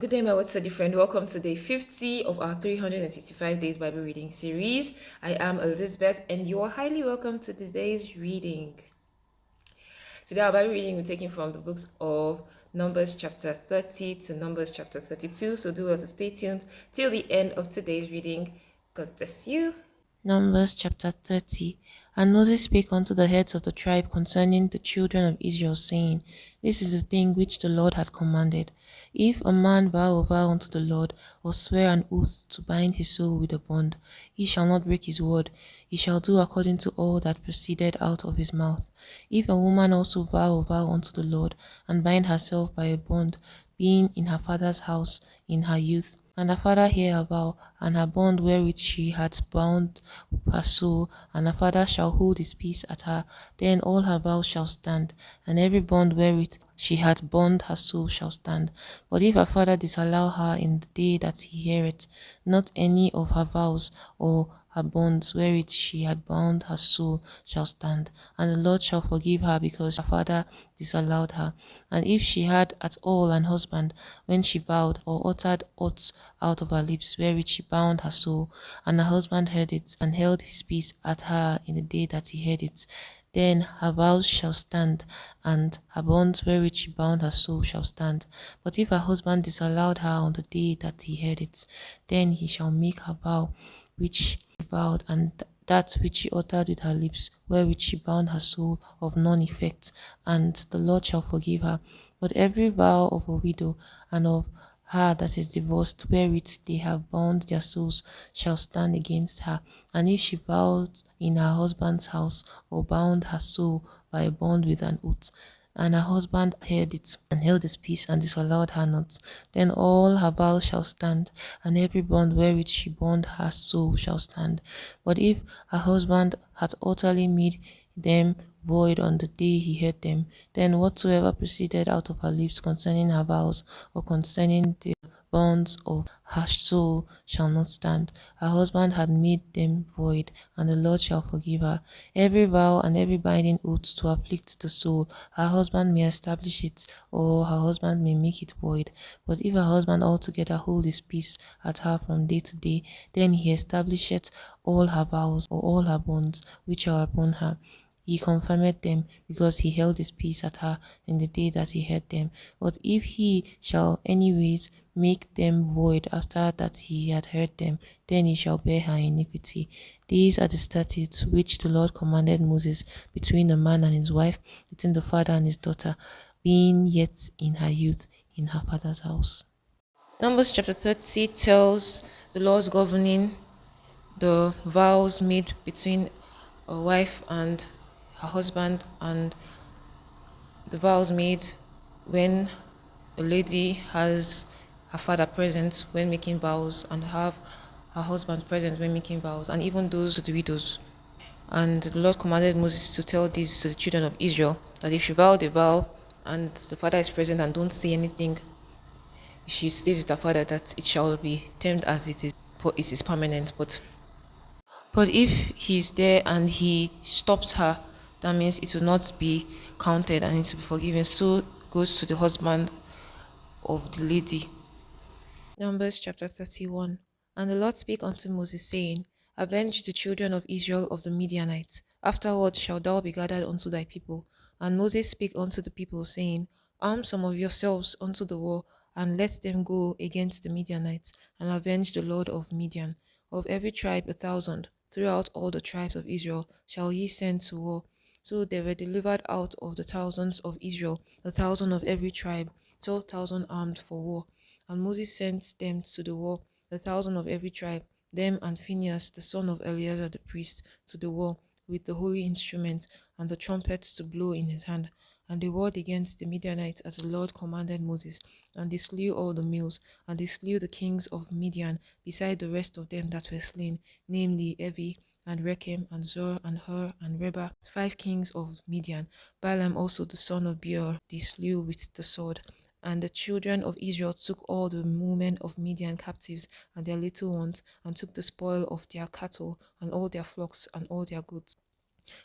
Good day, my what's a different. Welcome to day 50 of our 365 days Bible reading series. I am Elizabeth, and you are highly welcome to today's reading. Today, our Bible reading will be taken from the books of Numbers chapter 30 to Numbers chapter 32. So, do well to stay tuned till the end of today's reading. God bless you. Numbers chapter 30. And Moses spake unto the heads of the tribe concerning the children of Israel, saying, This is the thing which the Lord hath commanded. If a man vow a vow unto the Lord, or swear an oath to bind his soul with a bond, he shall not break his word. He shall do according to all that proceeded out of his mouth. If a woman also vow a vow unto the Lord, and bind herself by a bond, being in her father's house in her youth, and her father hear her vow, and her bond wherewith she hath bound her soul, and her father shall hold his peace at her, then all her vows shall stand, and every bond wherewith she hath bound her soul shall stand. But if her father disallow her in the day that he heareth, not any of her vows or her bonds wherewith she had bound her soul shall stand, and the Lord shall forgive her because her father disallowed her. And if she had at all an husband, when she vowed or uttered oaths out of her lips wherewith she bound her soul, and her husband heard it, and held his peace at her in the day that he heard it, then her vows shall stand, and her bonds wherewith she bound her soul shall stand. But if her husband disallowed her on the day that he heard it, then he shall make her vow which she vowed, and that which she uttered with her lips, wherewith she bound her soul, of none effect, and the Lord shall forgive her. But every vow of a widow and of her that is divorced, wherewith they have bound their souls, shall stand against her. And if she vowed in her husband's house, or bound her soul by a bond with an oath, and her husband heard it, and held his peace, and disallowed her not, then all her vows shall stand, and every bond wherewith she bound her soul shall stand. But if her husband hath utterly made them void on the day he heard them, then whatsoever proceeded out of her lips concerning her vows, or concerning the bonds of her soul, shall not stand. Her husband had made them void, and the Lord shall forgive her. Every vow and every binding oath to afflict the soul, her husband may establish it, or her husband may make it void. But if her husband altogether hold his peace at her from day to day, then he establisheth all her vows, or all her bonds, which are upon her. He confirmed them, because he held his peace at her in the day that he heard them. But if he shall anyways make them void after that he had heard them, then he shall bear her iniquity. These are the statutes which the Lord commanded Moses between the man and his wife, between the father and his daughter, being yet in her youth in her father's house. Numbers chapter 30 tells the laws governing the vows made between a wife and her husband, and the vows made when a lady has her father present when making vows and have her husband present when making vows, and even those to the widows. And the Lord commanded Moses to tell this to the children of Israel, that if she vowed a vow and the father is present and don't say anything, if she stays with her father, that it shall be termed as it is permanent. But if he's there and he stops her, that means it will not be counted and it will be forgiven. So goes to the husband of the lady. Numbers chapter 31. And the Lord spake unto Moses, saying, Avenge the children of Israel of the Midianites. Afterward shalt thou be gathered unto thy people. And Moses spake unto the people, saying, Arm some of yourselves unto the war, and let them go against the Midianites, and avenge the Lord of Midian. Of every tribe 1,000, throughout all the tribes of Israel, shall ye send to war. So they were delivered out of the thousands of Israel, 1,000 of every tribe, 12,000 armed for war. And Moses sent them to the war, 1,000 of every tribe, them and Phinehas the son of Eleazar the priest, to the war, with the holy instruments and the trumpets to blow in his hand. And they warred against the Midianites as the Lord commanded Moses. And they slew all the males, and they slew the kings of Midian, beside the rest of them that were slain, namely Evi, and Rechem, and Zor, and Hur, and Reba, 5 kings of Midian. Balaam also the son of Beor they slew with the sword. And the children of Israel took all the women of Midian captives and their little ones, and took the spoil of their cattle, and all their flocks, and all their goods.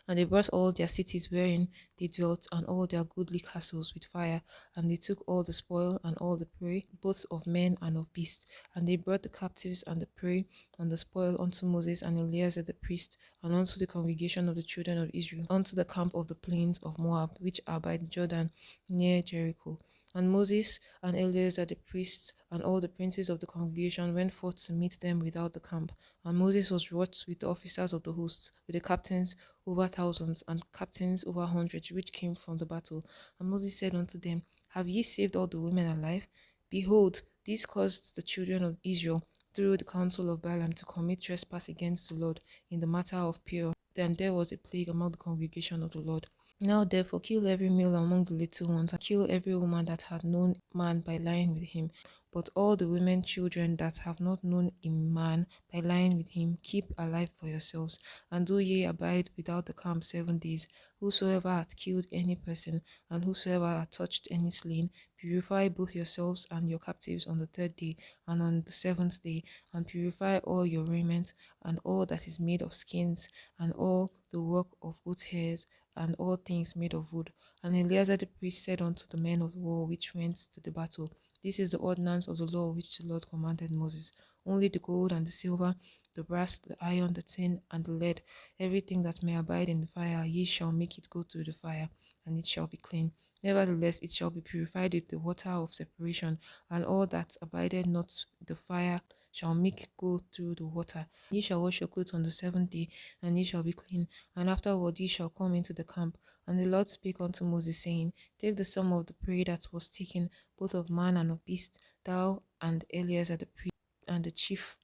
And they brought all their cities wherein they dwelt, and all their goodly castles with fire. And they took all the spoil and all the prey, both of men and of beasts. And they brought the captives and the prey and the spoil unto Moses and Eleazar the priest, and unto the congregation of the children of Israel, unto the camp of the plains of Moab, which are by the Jordan near Jericho. And Moses and Eleazar the priests and all the princes of the congregation went forth to meet them without the camp. And Moses was wroth with the officers of the hosts, with the captains over thousands, and captains over hundreds, which came from the battle. And Moses said unto them, Have ye saved all the women alive? Behold, this caused the children of Israel through the counsel of Balaam to commit trespass against the Lord in the matter of Peor. Then there was a plague among the congregation of the Lord. Now therefore kill every male among the little ones, and kill every woman that had known man by lying with him. But all the women children that have not known a man by lying with him, keep alive for yourselves, and do ye abide without the camp 7 days. Whosoever hath killed any person, and whosoever hath touched any slain, purify both yourselves and your captives on the 3rd day, and on the 7th day, and purify all your raiment, and all that is made of skins, and all the work of goats' hairs, and all things made of wood. And Eleazar the priest said unto the men of war which went to the battle, This is the ordinance of the law which the Lord commanded Moses. Only the gold and the silver, the brass, the iron, the tin, and the lead, everything that may abide in the fire, ye shall make it go through the fire, and it shall be clean. Nevertheless, it shall be purified with the water of separation, and all that abideth not the fire shall make go through the water. Ye shall wash your clothes on the 7th day, and ye shall be clean. And afterward ye shall come into the camp. And the Lord spake unto Moses, saying, Take the sum of the prey that was taken, both of man and of beast, thou and Eleazar the priest, and the chief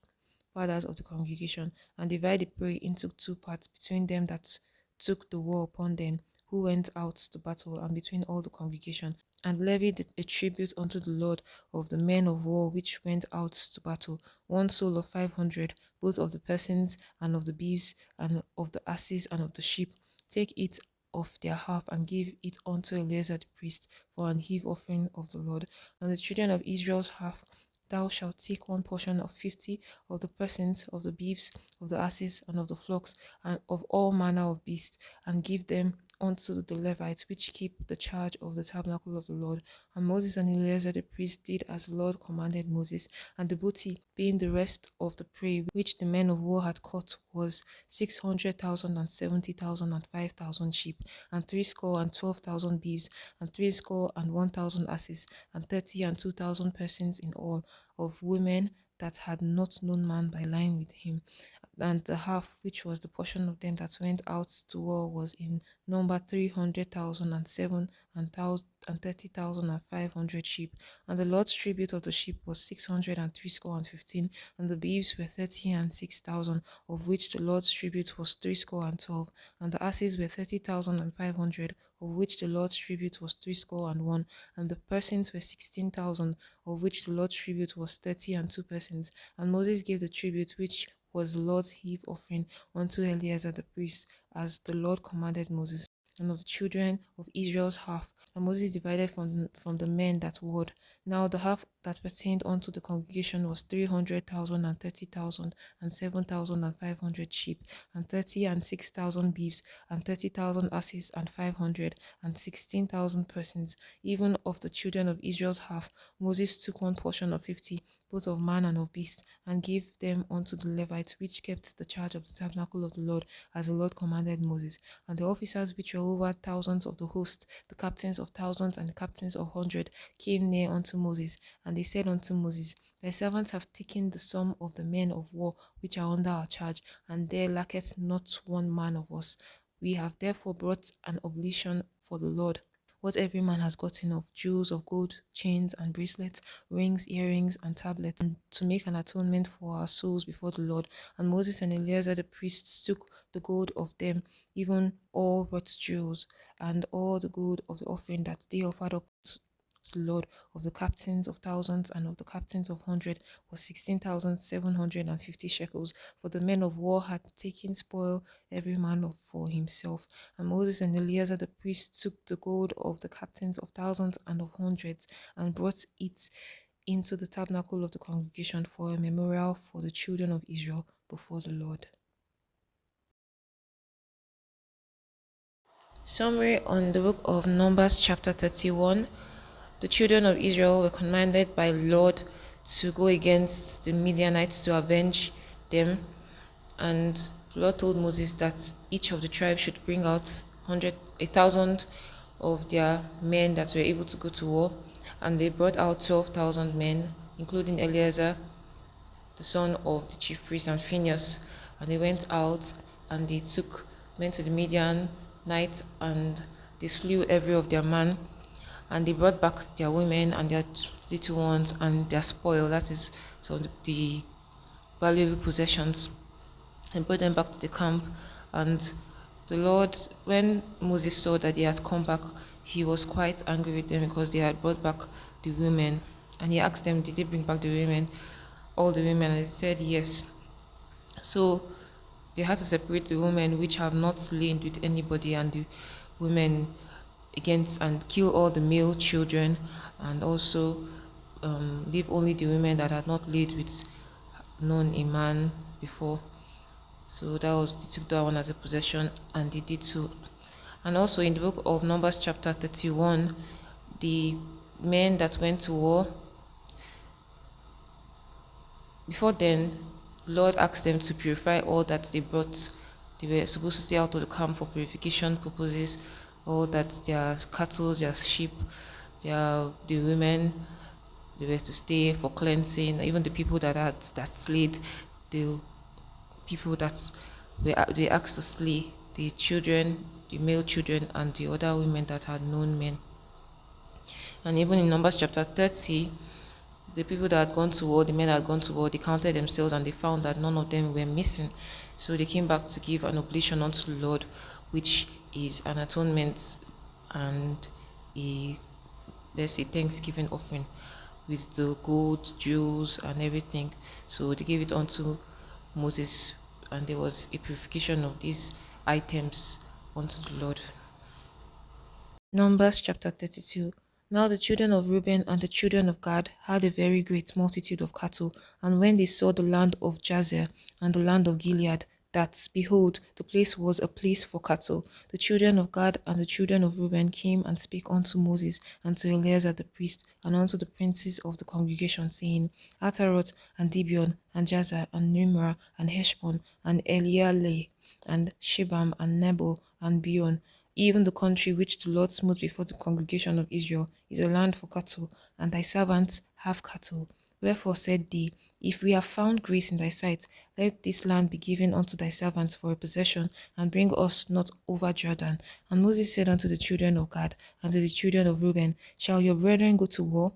fathers of the congregation, and divide the prey into 2 parts between them that took the war upon them, who went out to battle, and between all the congregation, and levied a tribute unto the Lord of the men of war which went out to battle, 1 soul of 500, both of the persons and of the beeves, and of the asses and of the sheep. Take it of their half, and give it unto Eleazar the priest for an heave offering of the Lord. And the children of Israel's half, thou shalt take 1 portion of 50 of the persons, of the beeves, of the asses, and of the flocks, and of all manner of beasts, and give them unto the Levites, which keep the charge of the tabernacle of the Lord. And Moses and Eleazar the priest did as the Lord commanded Moses. And the booty, being the rest of the prey which the men of war had caught, was 600,000 and 70,000 and 5,000 sheep, and 312,000 beeves, and 1,000 asses, and 30 and 2,000 persons in all, of women that had not known man by lying with him. And the half which was the portion of them that went out to war was in number 300,000 and 30,000 and 500 sheep. And the Lord's tribute of the sheep was 603 and 15, and the beeves were 30 and 6,000, of which the Lord's tribute was 312, and the asses were 30,000 and 500, of which the Lord's tribute was 301, and the persons were 16,000, of which the Lord's tribute was 30 and 2 persons. And Moses gave the tribute which was the Lord's heave offering unto Eleazar the priest, as the Lord commanded Moses. And of the children of Israel's half, and Moses divided from the men that warred. Now the half that pertained unto the congregation was 300,000 and 30,000 and 7,500 sheep, and 30 and 6,000 beeves, and 30,000 asses, and 500 and 16,000 persons. Even of the children of Israel's half, Moses took 1 portion of 50, both of man and of beast, and gave them unto the Levites, which kept the charge of the tabernacle of the Lord, as the Lord commanded Moses. And the officers which were over thousands of the host, the captains of thousands and the captains of 100, came near unto Moses, and they said unto Moses, Thy servants have taken the sum of the men of war which are under our charge, and there lacketh not one man of us. We have therefore brought an oblation for the Lord, what every man has gotten of jewels of gold, chains and bracelets, rings, earrings, and tablets, and to make an atonement for our souls before the Lord. And Moses and Eleazar the priests took the gold of them, even all wrought jewels, and all the gold of the offering that they offered up to the Lord, of the captains of thousands and of the captains of 100, was 16,750 shekels. For the men of war had taken spoil every man for himself. And Moses and Eleazar the priest took the gold of the captains of thousands and of hundreds, and brought it into the tabernacle of the congregation for a memorial for the children of Israel before the Lord. Summary on the book of Numbers, chapter 31. The children of Israel were commanded by the Lord to go against the Midianites to avenge them. And the Lord told Moses that each of the tribes should bring out 1,000 of their men that were able to go to war. And they brought out 12,000 men, including Eleazar, the son of the chief priest, and Phinehas. And they went out and they went to the Midianites, and they slew every of their man. And they brought back their women and their little ones and their spoil, that is, so the valuable possessions, and brought them back to the camp. And the Lord, when Moses saw that they had come back, he was quite angry with them because they had brought back the women. And he asked them, did they bring back the women, all the women? And they said yes. So they had to separate the women which have not lain with anybody and the women against, and kill all the male children, and also leave only the women that had not laid with known a man before. So they took that one as a possession, and they did so. And also in the book of Numbers, chapter 31, the men that went to war, before then, Lord asked them to purify all that they brought. They were supposed to stay out of the camp for purification purposes, all that their cattle, their sheep, the women, they were to stay for cleansing. Even the people that slayed, the people that were asked to slay, the children, the male children, and the other women that had known men. And even in Numbers chapter 30, the people that had gone to war, the men that had gone to war, they counted themselves and they found that none of them were missing. So they came back to give an oblation unto the Lord, which is an atonement and a, let's say, thanksgiving offering with the gold, jewels, and everything. So they gave it unto Moses, and there was a purification of these items unto the Lord. Numbers chapter 32. Now the children of Reuben and the children of Gad had a very great multitude of cattle, and when they saw the land of Jazer and the land of Gilead, that, behold, the place was a place for cattle, the children of Gad and the children of Reuben came and spake unto Moses and to Eleazar the priest and unto the princes of the congregation, saying, Ataroth and Dibion and Jazer and Nimrah and Heshbon and Elealeh and Shebam and Nebo and Beon, even the country which the Lord smote before the congregation of Israel, is a land for cattle, and thy servants have cattle. Wherefore said they, If we have found grace in thy sight, let this land be given unto thy servants for a possession, and bring us not over Jordan. And Moses said unto the children of Gad and to the children of Reuben, Shall your brethren go to war?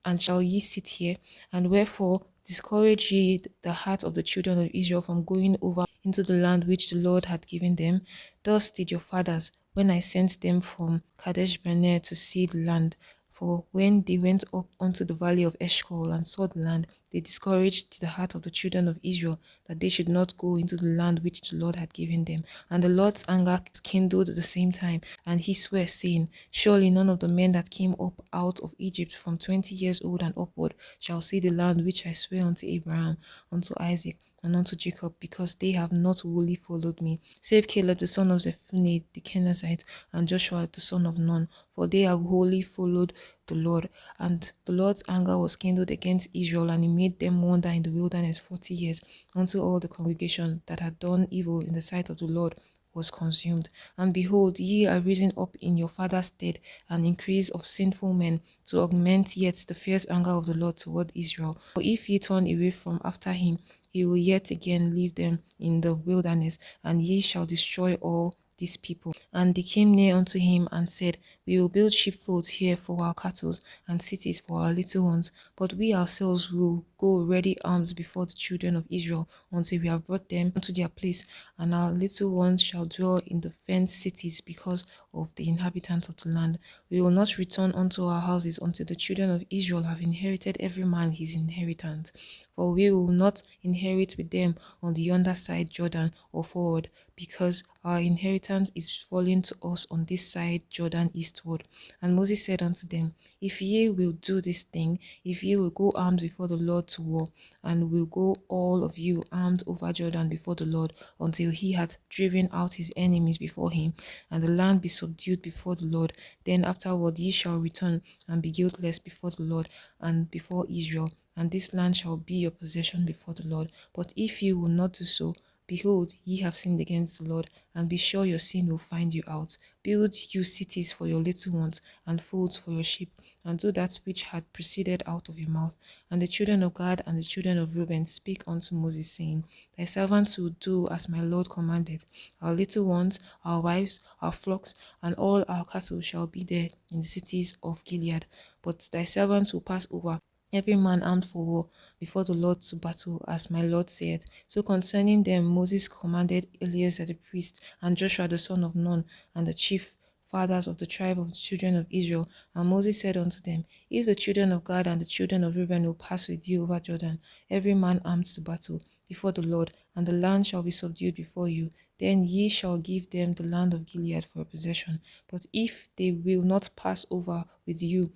And shall ye sit here? And wherefore discourage ye the heart of the children of Israel from going over into the land which the Lord had given them? Thus did your fathers, when I sent them from Kadesh Barnea to see the land. For when they went up unto the valley of Eshcol and saw the land, they discouraged the heart of the children of Israel, that they should not go into the land which the Lord had given them. And the Lord's anger kindled at the same time, and he sware, saying, Surely none of the men that came up out of Egypt from 20 years old and upward shall see the land which I swear unto Abraham, unto Isaac, and unto Jacob, because they have not wholly followed me, save Caleb the son of Jephunneh the Kenizzite, and Joshua the son of Nun, for they have wholly followed the Lord. And the Lord's anger was kindled against Israel, and he made them wander in the wilderness 40 years, until all the congregation that had done evil in the sight of the Lord was consumed. And behold, ye are risen up in your father's stead an increase of sinful men, to augment yet the fierce anger of the Lord toward Israel. For if ye turn away from after him, he will yet again leave them in the wilderness, and ye shall destroy all these people. And they came near unto him and said, We will build sheepfolds here for our cattle, and cities for our little ones, but we ourselves will go ready arms before the children of Israel until we have brought them unto their place, and our little ones shall dwell in the fenced cities because of the inhabitants of the land. We will not return unto our houses until the children of Israel have inherited every man his inheritance. For we will not inherit with them on the yonder side Jordan or forward, because our inheritance inheritance is fallen to us on this side Jordan eastward. And Moses said unto them, If ye will do this thing, if ye will go armed before the Lord to war, and will go all of you armed over Jordan before the Lord, until he hath driven out his enemies before him, and the land be subdued before the Lord, then afterward ye shall return and be guiltless before the Lord and before Israel, and this land shall be your possession before the Lord. But if ye will not do so, behold, ye have sinned against the Lord, and be sure your sin will find you out. Build you cities for your little ones, and folds for your sheep, and do that which had proceeded out of your mouth. And the children of Gad and the children of Reuben spake unto Moses, saying, Thy servants will do as my Lord commanded. Our little ones, our wives, our flocks, and all our cattle shall be there in the cities of Gilead. But thy servants will pass over, every man armed for war, before the Lord to battle, as my Lord said. So concerning them Moses commanded Eleazar the priest, and Joshua the son of Nun, and the chief fathers of the tribe of the children of Israel. And Moses said unto them, If the children of Gad and the children of Reuben will pass with you over Jordan, every man armed to battle, before the Lord, and the land shall be subdued before you, then ye shall give them the land of Gilead for a possession. But if they will not pass over with you,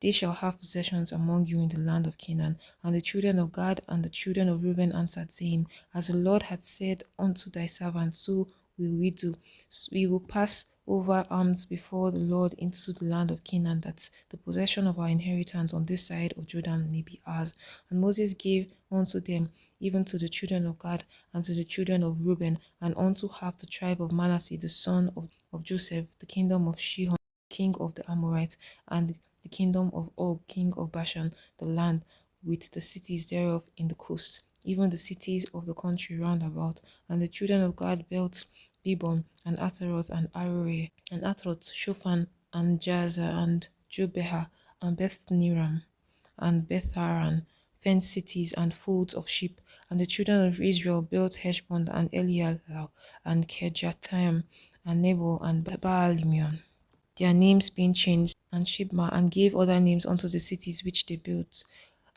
they shall have possessions among you in the land of Canaan. And the children of Gad and the children of Reuben answered, saying, As the Lord hath said unto thy servant, so will we do. We will pass over armed before the Lord into the land of Canaan, that the possession of our inheritance on this side of Jordan may be ours. And Moses gave unto them, even to the children of Gad and to the children of Reuben, and unto half the tribe of Manasseh, the son of Joseph, the kingdom of Shihon, king of the Amorites, and the kingdom of Og, king of Bashan, the land with the cities thereof in the coast, even the cities of the country round about. And the children of Gad built Dibon, and Ataroth, and Aroeh, and Atroth, Shophan, and Jazer, and Jobeha, and Beth Niram, and Beth Haran, fenced cities and folds of sheep. And the children of Israel built Heshbon, and Eliel, and Kirjathaim, and Nebo, and Baalimeon, their names being changed, and Shibma, and gave other names unto the cities which they built.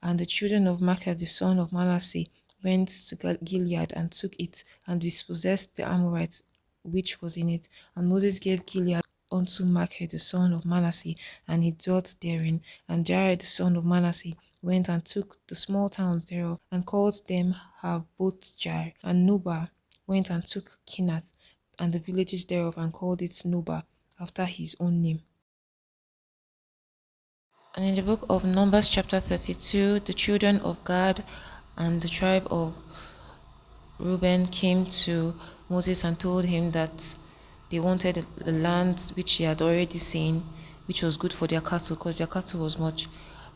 And the children of Machir the son of Manasseh went to Gilead, and took it, and dispossessed the Amorites which was in it. And Moses gave Gilead unto Machir the son of Manasseh, and he dwelt therein. And Jared the son of Manasseh went and took the small towns thereof, and called them Havoth-jair. And Nobah went and took Kinath, and the villages thereof, and called it Nobah, after his own name. And in the book of Numbers chapter 32, the children of Gad and the tribe of Reuben came to Moses and told him that they wanted the land which they had already seen, which was good for their cattle, because their cattle was much,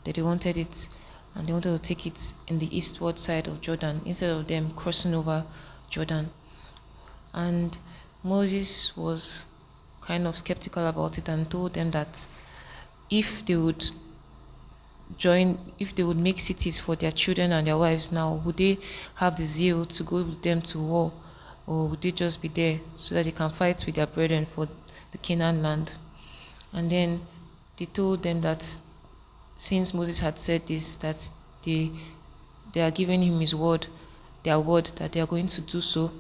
that they wanted it, and they wanted to take it in the eastward side of Jordan, instead of them crossing over Jordan. And Moses was kind of skeptical about it, and told them that if they would make cities for their children and their wives now, would they have the zeal to go with them to war, or would they just be there so that they can fight with their brethren for the Canaan land? And then they told them that since Moses had said this, that they are giving him their word that they are going to do so,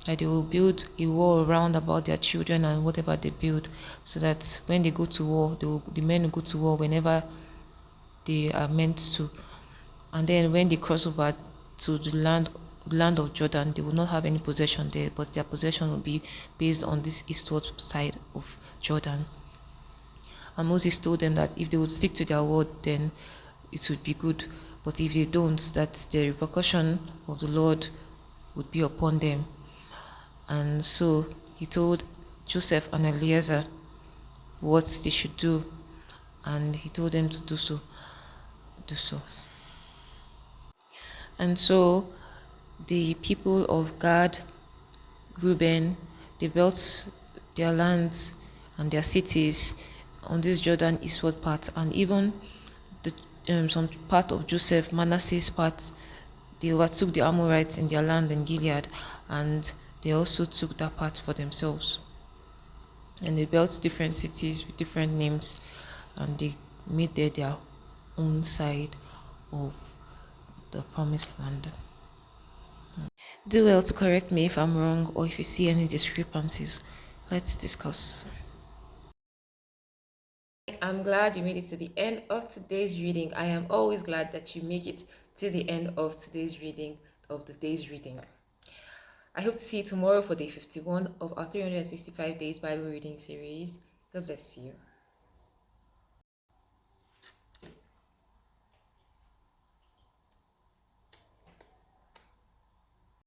that they will build a wall around about their children and whatever they build, so that when they go to war, the men will go to war whenever they are meant to. And then when they cross over to the land of Jordan, they will not have any possession there, but their possession will be based on this eastward side of Jordan. And Moses told them that if they would stick to their word, then it would be good, but if they don't, that the repercussion of the Lord would be upon them. And so he told Joseph and Eleazar what they should do, and he told them to do so. And so the people of Gad, Reuben, they built their lands and their cities on this Jordan eastward part, and even some part of Joseph, Manasseh's part, they overtook the Amorites in their land in Gilead, and they also took that part for themselves. And they built different cities with different names, and they made their own side of the promised land. Do well to correct me if I'm wrong, or if you see any discrepancies. Let's discuss. I'm glad you made it to the end of today's reading. I am always glad that you make it to the end of today's reading, of the day's reading. I hope to see you tomorrow for day 51 of our 365 days Bible reading series. God bless you.